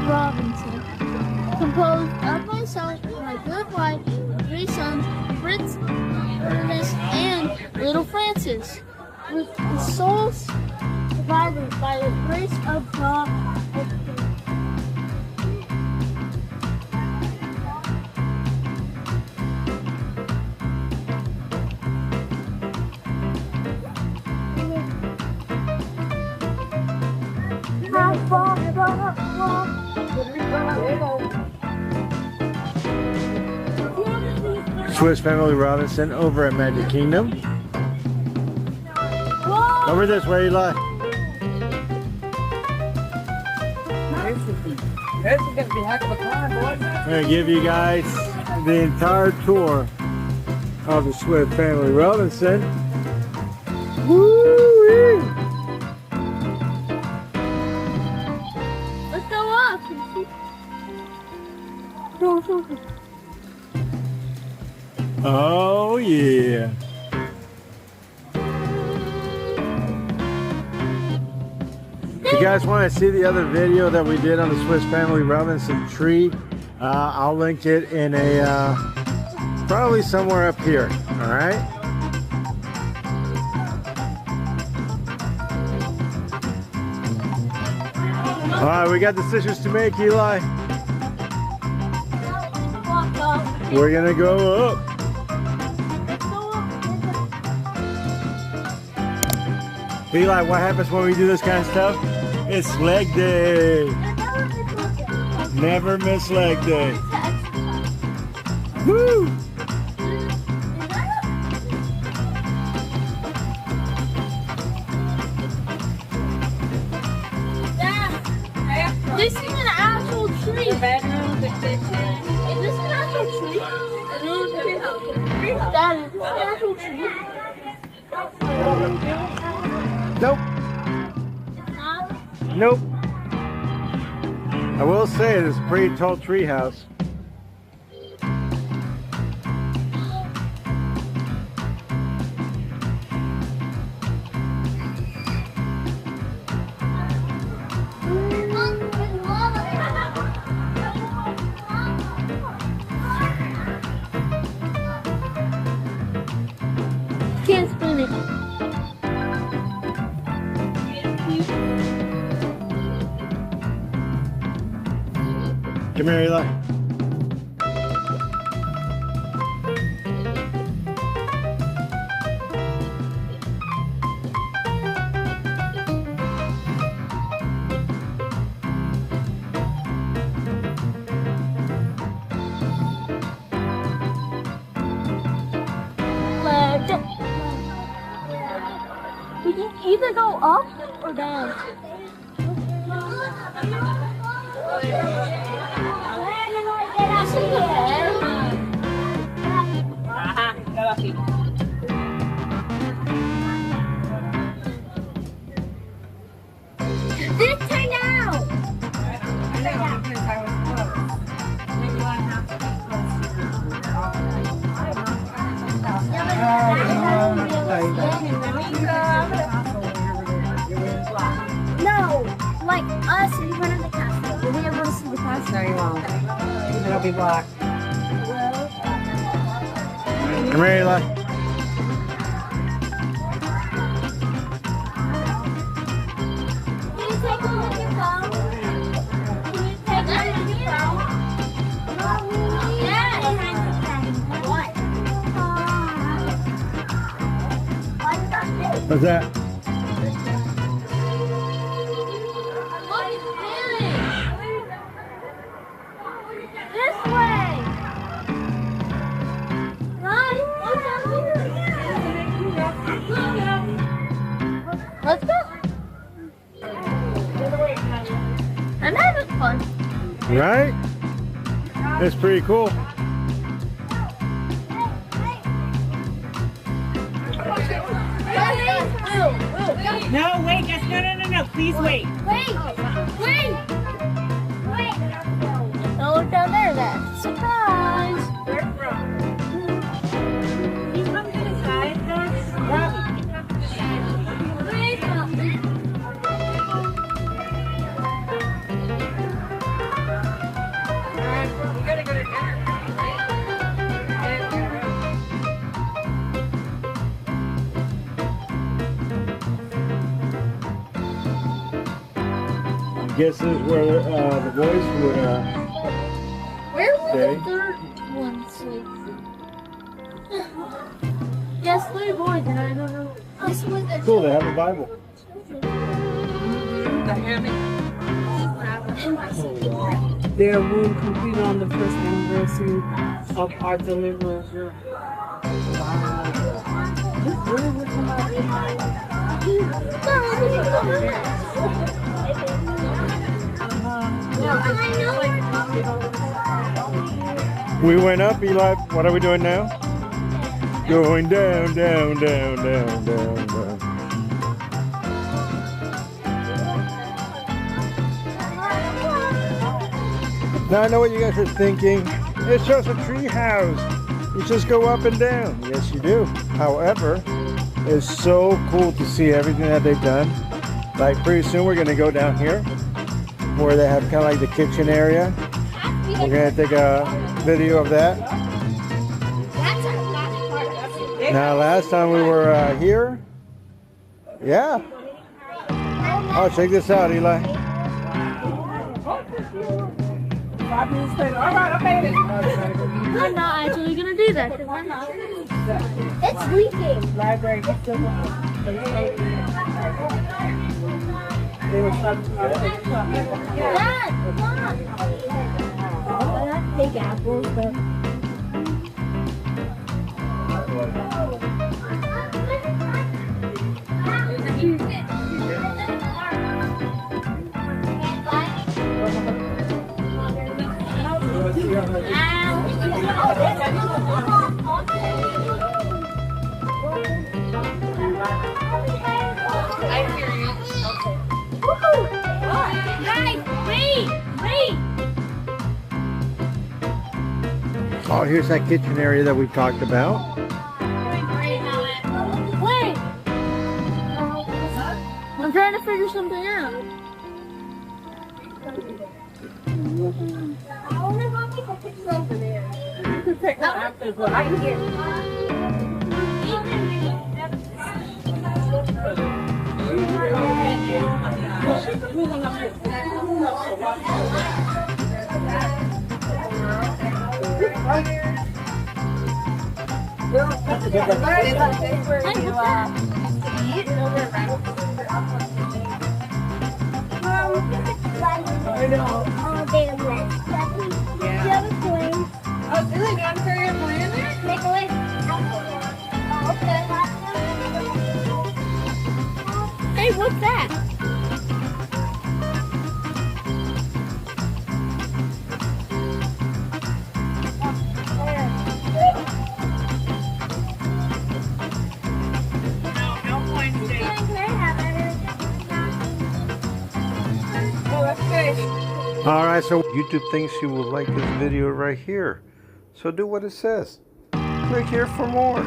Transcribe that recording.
Robinson, composed of myself, my good wife, 3 sons, Fritz, Ernest, and little Francis, with the sole survivors by the grace of God. Swiss Family Robinson over at Magic Kingdom. Whoa. Over this way, Eli. This is gonna be a heck of a time, boys. I'm gonna give you guys the entire tour of the Swiss Family Robinson. Woo-wee! Let's go up. Oh yeah. If you guys want to see the other video that we did on the Swiss Family Robinson tree, I'll link it in a probably somewhere up here. All right. All right, we got decisions to make, Eli. Walk up. We're gonna go up. Let's go up. Eli, what happens when we do this kind of stuff? It's leg day. Never miss leg day. Woo! This is an actual tree. The bedroom, the kitchen. Is this an actual tree? That is an actual tree. Nope. Nope. I will say it is a pretty tall tree house. Can't spin it. Come here, Eli. We can either go up or down. This is the bed. This turned out. No, like us in front of the castle. We'll be able to see the castle. No, you won't. It'll be black. Come here, Eli. Can you take a look at phone? Can you take a look at phone? Yeah. What? What's that? Look, it's spinning. This way. Run. Let's go. I'm having fun. Right? That's pretty cool. No, wait, that's no. Please wait. Wait! Don't look down there, that's surprise! Where from? He's from the side, guess this is where the voice would Where would stay. the third one sleep? Yes, 3 boys, and I don't know. This was a Cool, they have a Bible. Their room completed on the first anniversary of our deliverance. We went up, Eli. What are we doing now? Going down, down, down, down, down, down. Now I know what you guys are thinking. It's just a tree house. You just go up and down. Yes, you do. However, it's so cool to see everything that they've done. Like pretty soon we're gonna go down here where they have kind of like the kitchen area. We're gonna take a video of that. Now last time we were here, yeah. Oh, check this out, Eli. 5 minutes later. All right, I made it. I'm not actually gonna do that. I'm not. It's leaking. Library. They were talking about Dad, come on. Big apples, but. Oh, here's that kitchen area that we talked about. Wait! I'm trying to figure something out. You can take that after, but I can get Hey, what's that? Alright, so YouTube thinks you will like this video right here. So do what it says. Click here for more.